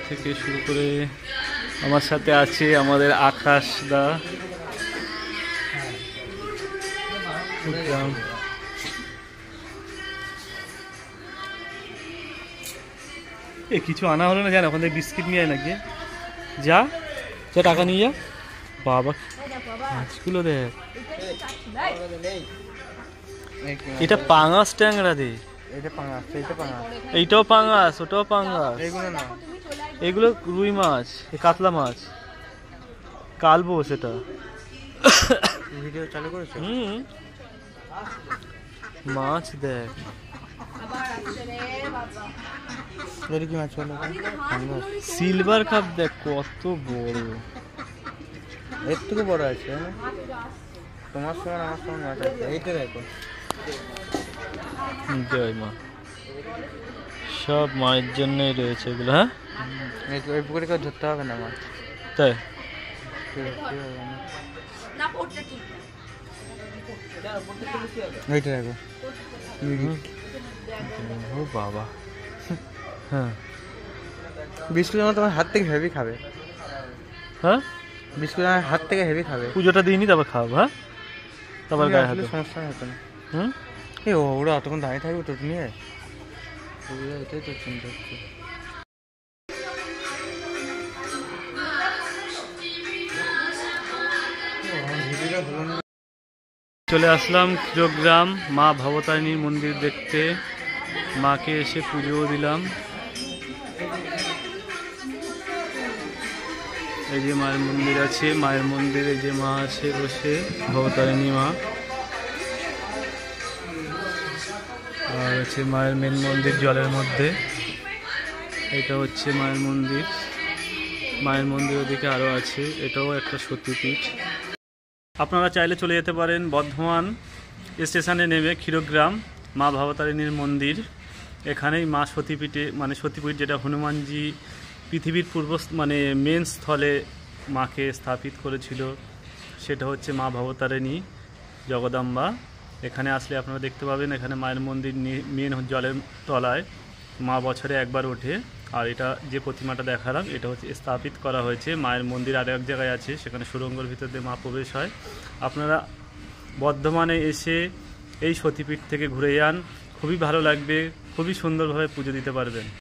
থেকে শুরু করে আমার সাথে আছে আমাদের আকাশ দা। এ কিছু আনা হলো না, জানো ওখান থেকে বিস্কিট নিয়ে আয় নাকি, যা যা টাকা নিয়ে যা। বাবা মাছগুলো দেখ, এটা পাঙাশ ট্যাংরা দে, এইটাও পাঙাশ ওটাও পাঙাশ, এগুলো রুই মাছ, কাতলা মাছ, কালবো সেটা। ভিডিও চালু করেছো? মাছ দেখ, কি মাছ বলো? সিলভার কাপ দেখ কত বড়, এর থেকে বড় আছে তোমার সমান আমার সমান মাছ আছে। এইটা দেখো, জয় মা, সব মায়ের জন্যই রয়েছে এগুলো। হ্যাঁ এই পুকুরে কেউ ধরতে হবে না মাছ, তাই এইটা দেখো। ও বাবা, হ্যাঁ বিস্কুট আমার তোমার হাত থেকে হেভি খাবে। হ্যাঁ বিস্কুট আমার হাত থেকে হেভি খাবে। পুজোটা দিইনি তারপর খাওয়াবো। হ্যাঁ তারপর গায়ে হাতে সমস্যা হতো না। হুম এই ওরা অতক্ষণ দাঁড়িয়ে থাকবে টোটো নিয়ে, এটাই তো চিন্তা হচ্ছে। চলে আসলাম ক্ষীরগ্রাম মা ভবতারিণীর মন্দির দেখতে, মাকে এসে পুজো দিলাম। এই যে মায়ের মন্দির আছে, মায়ের মন্দিরে যে মা আছে বসে, ভবতারিণী মা। আর হচ্ছে মায়ের মেন মন্দির জলের মধ্যে, এটা হচ্ছে মায়ের মন্দির। মায়ের মন্দির ওদিকে আরও আছে, এটাও একটা সতীপীঠ। আপনারা চাইলে চলে যেতে পারেন বর্ধমান স্টেশনে নেমে ক্ষীরগ্রাম মা ভবতারিণীর মন্দির, এখানেই মা সতীপীঠে, মানে সতীপীঠ যেটা হনুমানজি পৃথিবীর মানে মেন স্থলে মাকে স্থাপিত করেছিল, সেটা হচ্ছে মা ভবতারিণী জগদম্বা। এখানে আসলে আপনারা দেখতে পাবেন, এখানে মায়ের মন্দির মেন জলের তলায় মা বছরে একবার ওঠে। আর এটা যে প্রতিমাটা দেখালাম এটা হচ্ছে স্থাপিত করা হয়েছে মায়ের মন্দির আর এক জায়গায় আছে, সেখানে সুড়ঙ্গের ভিতর দিয়ে মা প্রবেশ হয়। আপনারা বর্ধমানে এসে এই সতীপীঠ থেকে ঘুরে যান, খুবই ভালো লাগবে, খুবই সুন্দরভাবে পুজো দিতে পারবেন।